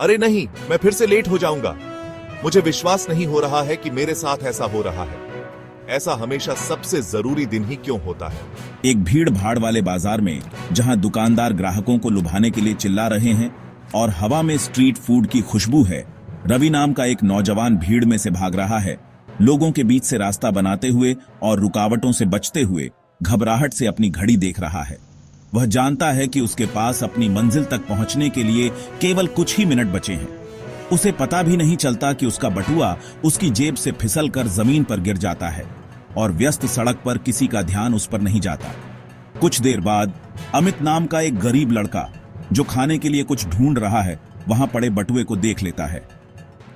अरे नहीं, मैं फिर से लेट हो जाऊंगा। मुझे विश्वास नहीं हो रहा है कि मेरे साथ ऐसा हो रहा है। ऐसा हमेशा सबसे जरूरी दिन ही क्यों होता है? एक भीड़ भाड़ वाले बाजार में जहां दुकानदार ग्राहकों को लुभाने के लिए चिल्ला रहे हैं और हवा में स्ट्रीट फूड की खुशबू है, रवि नाम का एक नौजवान भीड़ में से भाग रहा है, लोगों के बीच से रास्ता बनाते हुए और रुकावटों से बचते हुए घबराहट से अपनी घड़ी देख रहा है। वह जानता है कि उसके पास अपनी मंजिल तक पहुंचने के लिए केवल कुछ ही मिनट बचे हैं। उसे पता भी नहीं चलता कि उसका बटुआ उसकी जेब से फिसलकर जमीन पर गिर जाता है और व्यस्त सड़क पर किसी का ध्यान उस पर नहीं जाता। कुछ देर बाद अमित नाम का एक गरीब लड़का जो खाने के लिए कुछ ढूंढ रहा है, वहां पड़े बटुए को देख लेता है।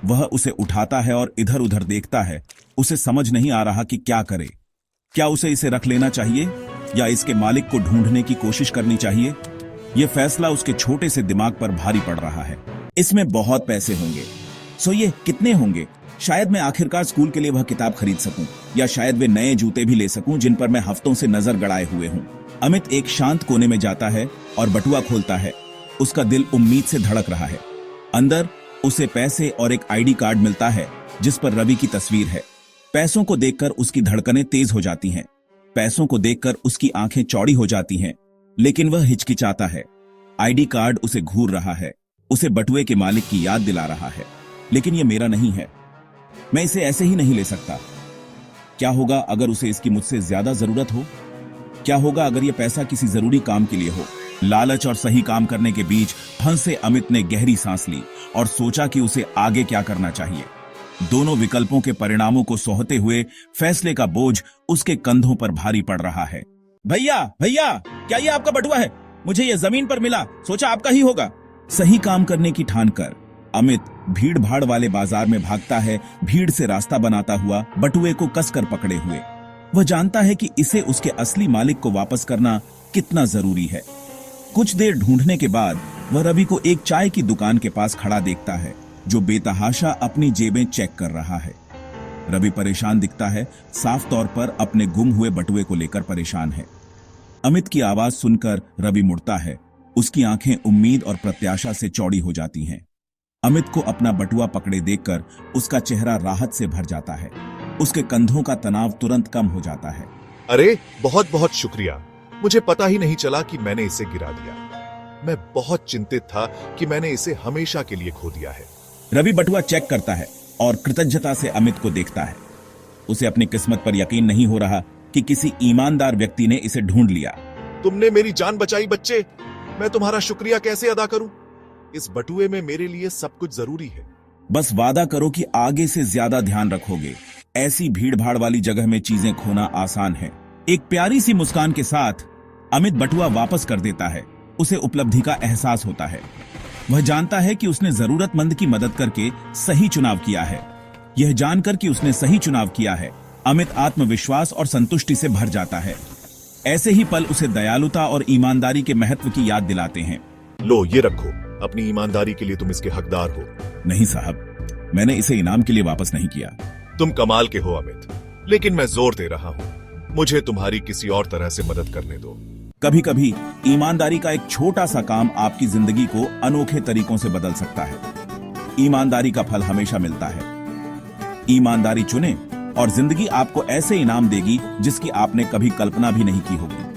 वह उसे उठाता है और इधर उधर देखता है। उसे समझ नहीं आ रहा कि क्या करे। क्या उसे इसे रख लेना चाहिए या इसके मालिक को ढूंढने की कोशिश करनी चाहिए? यह फैसला उसके छोटे से दिमाग पर भारी पड़ रहा है। इसमें बहुत पैसे होंगे, सो ये कितने होंगे? शायद मैं आखिरकार स्कूल के लिए वह किताब खरीद सकूं, या शायद वे नए जूते भी ले सकूं जिन पर मैं हफ्तों से नजर गड़ाए हुए हूं। अमित एक शांत कोने में जाता है और बटुआ खोलता है। उसका दिल उम्मीद से धड़क रहा है। अंदर उसे पैसे और एक आईडी कार्ड मिलता है जिस पर रवि की तस्वीर है। पैसों को देखकर उसकी धड़कनें तेज हो जाती हैं। पैसों को देखकर उसकी आंखें चौड़ी हो जाती हैं, लेकिन वह हिचकिचाता है। आईडी कार्ड उसे घूर रहा है, उसे बटुए के मालिक की याद दिला रहा है। लेकिन यह मेरा नहीं है, मैं इसे ऐसे ही नहीं ले सकता। क्या होगा अगर उसे इसकी मुझसे ज्यादा जरूरत हो? क्या होगा अगर यह पैसा किसी जरूरी काम के लिए हो? लालच और सही काम करने के बीच फंसे अमित ने गहरी सांस ली और सोचा कि उसे आगे क्या करना चाहिए। दोनों विकल्पों के परिणामों को सोहते हुए फैसले का बोझ उसके कंधों पर भारी पड़ रहा है। भैया भैया, क्या ये आपका बटुआ है? मुझे ये जमीन पर मिला, सोचा आपका ही होगा। सही काम करने की ठान कर अमित भीड़ भाड़ वाले बाजार में भागता है, भीड़ से रास्ता बनाता हुआ, बटुए को कसकर पकड़े हुए। वह जानता है कि इसे उसके असली मालिक को वापस करना कितना जरूरी है। कुछ देर ढूंढने के बाद वह रवि को एक चाय की दुकान के पास खड़ा देखता है, जो बेतहाशा अपनी जेबें चेक कर रहा है। रवि परेशान दिखता है, साफ तौर पर अपने गुम हुए बटुए को लेकर परेशान है। अमित की आवाज सुनकर रवि मुड़ता है। उसकी आंखें उम्मीद और प्रत्याशा से चौड़ी हो जाती हैं। अमित को अपना बटुआ पकड़े देखकर उसका चेहरा राहत से भर जाता है। उसके कंधों का तनाव तुरंत कम हो जाता है। अरे बहुत बहुत शुक्रिया, मुझे पता ही नहीं चला कि मैंने इसे गिरा दिया। मैं बहुत चिंतित था कि मैंने इसे हमेशा के लिए खो दिया है। रवि बटुआ चेक करता है और कृतज्ञता से अमित को देखता है। उसे अपनी किस्मत पर यकीन नहीं हो रहा कि किसी ईमानदार व्यक्ति ने इसे ढूंढ लिया। तुमने मेरी जान बचाई बच्चे, मैं तुम्हारा शुक्रिया कैसे अदा करूं? इस बटुए में मेरे लिए सब कुछ जरूरी है। बस वादा करो कि आगे से ज्यादा ध्यान रखोगे। ऐसी भीड़ भाड़ वाली जगह में चीजें खोना आसान है। एक प्यारी सी मुस्कान के साथ अमित बटुआ वापस कर देता है। उसे उपलब्धि का एहसास होता है। वह जानता है कि उसने जरूरतमंद की मदद करके सही चुनाव किया है। यह जानकर कि उसने सही चुनाव किया है, अमित आत्मविश्वास और संतुष्टि से भर जाता है। ऐसे ही पल उसे दयालुता और ईमानदारी के महत्व की याद दिलाते हैं। लो ये रखो, अपनी ईमानदारी के लिए तुम इसके हकदार हो। नहीं साहब, मैंने इसे इनाम के लिए वापस नहीं किया। तुम कमाल के हो अमित, लेकिन मैं जोर दे रहा हूँ, मुझे तुम्हारी किसी और तरह से मदद करने दो। कभी कभी ईमानदारी का एक छोटा सा काम आपकी जिंदगी को अनोखे तरीकों से बदल सकता है। ईमानदारी का फल हमेशा मिलता है। ईमानदारी चुने और जिंदगी आपको ऐसे इनाम देगी जिसकी आपने कभी कल्पना भी नहीं की होगी।